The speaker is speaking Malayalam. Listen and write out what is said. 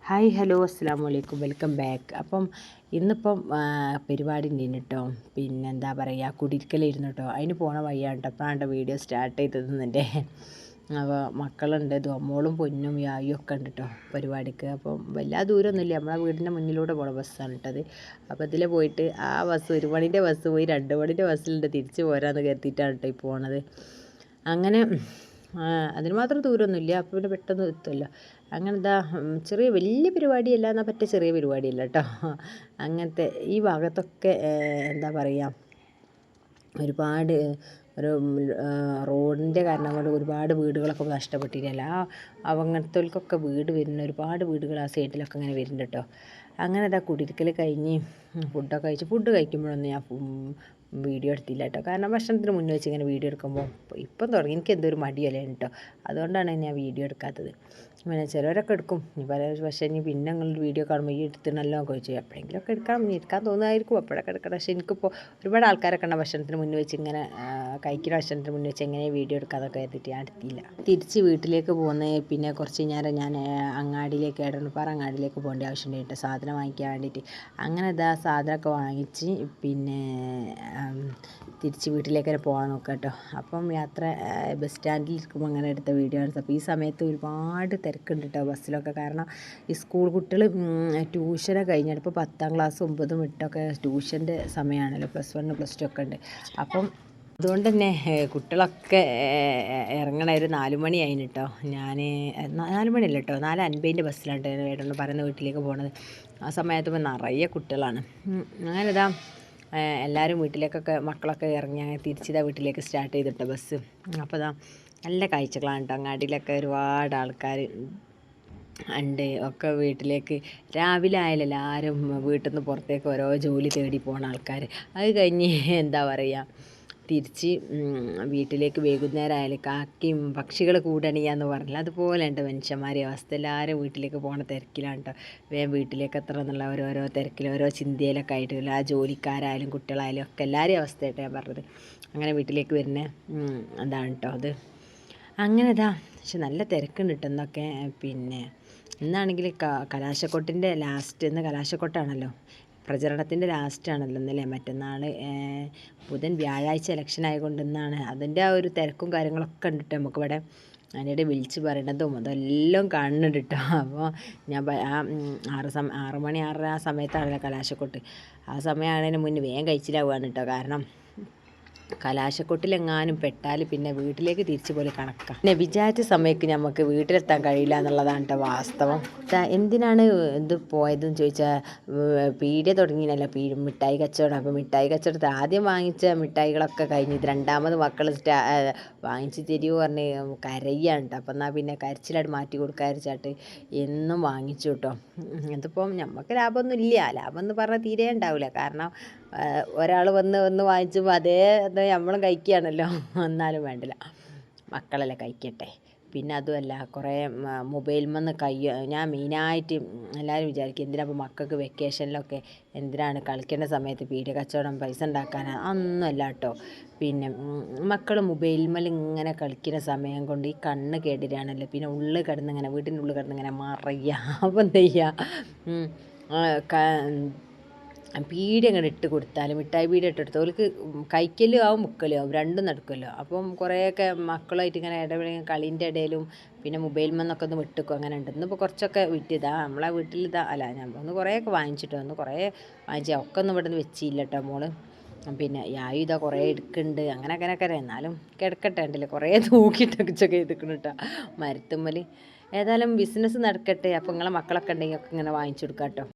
ഹായ് ഹലോ അസ്സാം വലൈക്കും വെൽക്കം ബാക്ക്. ഇന്നിപ്പം പരിപാടി ഉണ്ടായിരുന്നു കേട്ടോ. പിന്നെ എന്താ പറയുക, കുടിരിക്കലായിരുന്നു കേട്ടോ. അതിന് പോണ വയ്യാണ് കേട്ടോ. അപ്പോഴാണ് വീഡിയോ സ്റ്റാർട്ട് ചെയ്തതെന്നെ. അപ്പോൾ മക്കളുണ്ട്, മോളും പൊന്നും യായും ഒക്കെ ഉണ്ട് കേട്ടോ പരിപാടിക്ക്. അപ്പം വലിയ ദൂരമൊന്നുമില്ല, നമ്മളെ വീടിൻ്റെ മുന്നിലൂടെ പോണ ബസ്സാണ് കേട്ടത്. അപ്പോൾ ഇതിൽ പോയിട്ട് ആ ബസ് 1 മണിൻ്റെ ബസ് പോയി 2 മണിൻ്റെ ബസ്സിലുണ്ട് തിരിച്ച് പോരാന്ന് കരുതിയിട്ടാണ് കേട്ടോ ഈ പോണത്. അങ്ങനെ അതിന് മാത്രം ദൂരമൊന്നുമില്ല, അപ്പോൾ പിന്നെ പെട്ടെന്ന് എത്തുമല്ലോ. അങ്ങനെ ചെറിയ വലിയ പരിപാടിയല്ല, എന്നാൽ പറ്റ ചെറിയ പരിപാടിയല്ല കേട്ടോ. അങ്ങനത്തെ ഈ ഭാഗത്തൊക്കെ എന്താ പറയുക, ഒരുപാട് ഒരു റോഡിൻ്റെ കാരണം കൊണ്ട് ഒരുപാട് വീടുകളൊക്കെ നഷ്ടപ്പെട്ടിട്ടില്ല. അങ്ങനത്തെവർക്കൊക്കെ വീട് വരുന്ന ഒരുപാട് വീടുകൾ ആ സൈഡിലൊക്കെ ഇങ്ങനെ വരുന്നുണ്ട് കേട്ടോ. അങ്ങനെ കുടിരിക്കൽ കഴിഞ്ഞ് ഫുഡ് കഴിക്കുമ്പോഴൊന്നും ഞാൻ വീഡിയോ എടുത്തില്ല കേട്ടോ. കാരണം ഭക്ഷണത്തിന് മുന്നേ വെച്ച് ഇങ്ങനെ വീഡിയോ എടുക്കുമ്പോൾ ഇപ്പം തുടങ്ങി എനിക്ക് എന്തൊരു മടിയല്ലേ കേട്ടോ. അതുകൊണ്ടാണ് ഞാൻ വീഡിയോ എടുക്കാത്തത്. പിന്നെ ചിലവരൊക്കെ എടുക്കും, പക്ഷേ പിന്നെ നിങ്ങൾ വീഡിയോ കാണുമ്പോൾ ഈ എടുത്തിണല്ലോ ഒക്കെ ചോദിച്ചു. എപ്പോഴെങ്കിലുമൊക്കെ എടുക്കാൻ തോന്നുമായിരിക്കും, അപ്പോഴൊക്കെ എടുക്കണം. പക്ഷേ എനിക്കിപ്പോൾ ഒരുപാട് ആൾക്കാരൊക്കെ ഉണ്ട് ഭക്ഷണത്തിന് മുന്നേ വെച്ച് ഇങ്ങനെ കഴിക്കുന്ന ഭക്ഷണത്തിന് മുന്നേ വെച്ച് എങ്ങനെ വീഡിയോ എടുക്കാതൊക്കെ എത്തിയിട്ട് ഞാൻ എടുത്തില്ല. തിരിച്ച് വീട്ടിലേക്ക് പോകുന്നത് പിന്നെ കുറച്ച് നേരം ഞാൻ അങ്ങാടിയിലേക്ക് എടപ്പാറ അങ്ങാടിയിലേക്ക് പോകേണ്ട ആവശ്യമുണ്ടായിട്ട് സാധനം വാങ്ങിക്കാൻ വേണ്ടിയിട്ട്. അങ്ങനെ സാധനമൊക്കെ വാങ്ങിച്ച് പിന്നെ തിരിച്ച് വീട്ടിലേക്ക് തന്നെ പോകാൻ നോക്കാം കേട്ടോ. അപ്പം യാത്ര ബസ് സ്റ്റാൻഡിൽ ഇരിക്കുമ്പോൾ അങ്ങനെ എടുത്ത വീഡിയോ ആണ്. അപ്പോൾ ഈ സമയത്ത് ഒരുപാട് തിരക്കുണ്ട് കേട്ടോ ബസ്സിലൊക്കെ. കാരണം ഈ സ്കൂൾ കുട്ടികൾ ട്യൂഷനൊക്കെ കഴിഞ്ഞാൽ ഇപ്പോൾ 10ാം ക്ലാസ് 9, 8 ട്യൂഷൻ്റെ സമയമാണല്ലോ. +1 +2 ഒക്കെ ഉണ്ട്. അപ്പം അതുകൊണ്ട് തന്നെ കുട്ടികളൊക്കെ ഇറങ്ങണ ഒരു 4 മണിയായിന് കേട്ടോ. ഞാൻ 4 മണിയല്ല കേട്ടോ, 4:50 ബസ്സിലാണ് ഏട്ടൻ പറയുന്ന വീട്ടിലേക്ക് പോണത്. ആ സമയത്ത് നിറയെ കുട്ടികളാണ്. അങ്ങനെ എല്ലാവരും വീട്ടിലേക്കൊക്കെ മക്കളൊക്കെ ഇറങ്ങി തിരിച്ചിതാ വീട്ടിലേക്ക് സ്റ്റാർട്ട് ചെയ്തിട്ടോ ബസ്. അപ്പോൾ നല്ല കാഴ്ചകളാണ് കേട്ടോ. അങ്ങാടിയിലൊക്കെ ഒരുപാട് ആൾക്കാർ ഉണ്ട്. ഒക്കെ വീട്ടിലേക്ക് രാവിലെ ആയാലും എല്ലാവരും വീട്ടിൽ നിന്ന് പുറത്തേക്ക് ഓരോ ജോലി തേടി പോകുന്ന ആൾക്കാർ. അത് കഴിഞ്ഞ് എന്താ പറയുക, തിരിച്ച് വീട്ടിലേക്ക് വൈകുന്നേരം ആയാലും കാക്കയും പക്ഷികൾ കൂടണിയാന്ന് പറഞ്ഞില്ല, അതുപോലെ ഉണ്ട് മനുഷ്യന്മാരെ അവസ്ഥ. എല്ലാവരും വീട്ടിലേക്ക് പോകണ തിരക്കിലാണ് കേട്ടോ. വേഗം വീട്ടിലേക്ക് എത്ര എന്നുള്ള ഓരോരോ തിരക്കിൽ ഓരോ ചിന്തയിലൊക്കെ ആയിട്ട് ആ ജോലിക്കാരായാലും കുട്ടികളായാലും ഒക്കെ എല്ലാവരെയും അവസ്ഥയായിട്ട് ഞാൻ പറഞ്ഞത്. അങ്ങനെ വീട്ടിലേക്ക് വരുന്ന എന്താണ് കേട്ടോ അത്. അങ്ങനെ പക്ഷെ നല്ല തിരക്കുണ്ട് കേട്ടോ എന്നൊക്കെ. പിന്നെ ഇന്നാണെങ്കിൽ കലാശക്കൊട്ടിൻ്റെ ലാസ്റ്റ്, ഇന്ന് കലാശക്കൊട്ടാണല്ലോ, പ്രചരണത്തിൻ്റെ ലാസ്റ്റാണല്ലോ ഇന്നലെ. മറ്റന്നാൾ ബുധൻ വ്യാഴാഴ്ച ഇലക്ഷൻ ആയതുകൊണ്ട് ഇന്നാണ് അതിൻ്റെ ആ ഒരു തിരക്കും കാര്യങ്ങളൊക്കെ ഉണ്ട് കേട്ടോ നമുക്കിവിടെ. അതിനിടെ വിളിച്ച് പറയണതും അതെല്ലാം കാണുന്നുണ്ട് കേട്ടോ. അപ്പോൾ ഞാൻ 6 മണി 6:30 ആ സമയത്താണല്ലോ കലാശക്കൊട്ട്. ആ സമയമാണതിന് മുന്നേ വേഗം കഴിച്ചിലാവുകയാണ് കേട്ടോ. കാരണം കലാശക്കൊട്ടിലെങ്ങാനും പെട്ടാൽ പിന്നെ വീട്ടിലേക്ക് തിരിച്ചു പോലെ കണക്കാം. പിന്നെ വിചാരിച്ച സമയത്ത് നമുക്ക് വീട്ടിലെത്താൻ കഴിയില്ല എന്നുള്ളതാണ് കേട്ടോ വാസ്തവം. എന്തിനാണ് ഇത് പോയതെന്ന് ചോദിച്ചാൽ, പീടിക തുടങ്ങിയല്ലോ മിഠായി കച്ചവടം. അപ്പോൾ മിഠായി കച്ചവടത്തിൽ ആദ്യം വാങ്ങിച്ച മിഠായികളൊക്കെ കഴിഞ്ഞ് ഇത് രണ്ടാമത് മക്കൾ വാങ്ങിച്ച് തരുമോ പറഞ്ഞ് കരയാണ് കേട്ടോ. അപ്പം എന്നാൽ പിന്നെ കരച്ചിലായിട്ട് മാറ്റി കൊടുക്കാതിരിച്ചാട്ട് എന്നും വാങ്ങിച്ചു കേട്ടോ. ഇതിപ്പം നമുക്ക് ലാഭമൊന്നും ഇല്ല, ലാഭം എന്ന് പറഞ്ഞാൽ തീരെ ഉണ്ടാവില്ല. കാരണം ഒരാൾ വന്ന് വാങ്ങിച്ചപ്പോൾ അതേ നമ്മളും കഴിക്കുകയാണല്ലോ. എന്നാലും വേണ്ടില്ല, മക്കളല്ലേ കഴിക്കട്ടെ. പിന്നെ അതുമല്ല കുറേ മൊബൈൽമെന്ന് ഞാൻ മെയിനായിട്ട് എല്ലാവരും വിചാരിക്കും എന്തിനാ ഇപ്പോൾ മക്കൾക്ക് വെക്കേഷനിലൊക്കെ എന്തിനാണ് കളിക്കേണ്ട സമയത്ത് പീടിക കച്ചവടം പൈസ ഉണ്ടാക്കാനാണ്. ഒന്നുമല്ല കേട്ടോ. പിന്നെ മക്കൾ മൊബൈൽമേൽ ഇങ്ങനെ കളിക്കുന്ന സമയം കൊണ്ട് ഈ കണ്ണ് കേടിരാണല്ലോ. പിന്നെ ഉള്ളിൽ കിടന്നിങ്ങനെ വീട്ടിൻ്റെ ഉള്ളിൽ കിടന്നിങ്ങനെ മറയുക. അപ്പോൾ എന്താ ചെയ്യുക, പീടി അങ്ങോട്ട് ഇട്ട് കൊടുത്താൽ മിഠായി പീടി ഇട്ടെടുത്ത് അവർക്ക് കഴിക്കലും ആവും മുക്കലും ആവും, രണ്ടും നടക്കുമല്ലോ. അപ്പം കുറേയൊക്കെ മക്കളായിട്ട് ഇങ്ങനെ കളീൻ്റെ ഇടയിലും പിന്നെ മൊബൈൽമെന്നൊക്കെ ഒന്ന് വിട്ടുക്കും. അങ്ങനെ ഉണ്ട്. ഇന്നിപ്പോൾ കുറച്ചൊക്കെ വിറ്റിയതാ നമ്മളെ വീട്ടിൽ അല്ല, ഞാൻ ഒന്ന് കുറേയൊക്കെ വാങ്ങിച്ചിട്ടോ, ഒന്ന് കുറേ വാങ്ങിച്ചാൽ ഒക്കെ ഒന്നും ഇവിടെ നിന്ന് വെച്ചില്ല കേട്ടോ മോള്. പിന്നെ യായും കുറേ എടുക്കുന്നുണ്ട്. അങ്ങനെയൊക്കെ എന്നാലും കിടക്കട്ടെ, ഉണ്ടല്ലേ കുറേ തൂക്കിയിട്ടൊക്കെ ചെയ്തിക്കണം കേട്ടോ മരത്തുമ്മൽ. ഏതായാലും ബിസിനസ് നടക്കട്ടെ. അപ്പോൾ നിങ്ങളെ മക്കളൊക്കെ ഉണ്ടെങ്കിൽ ഒക്കെ ഇങ്ങനെ വാങ്ങിച്ചു കൊടുക്കാം കേട്ടോ.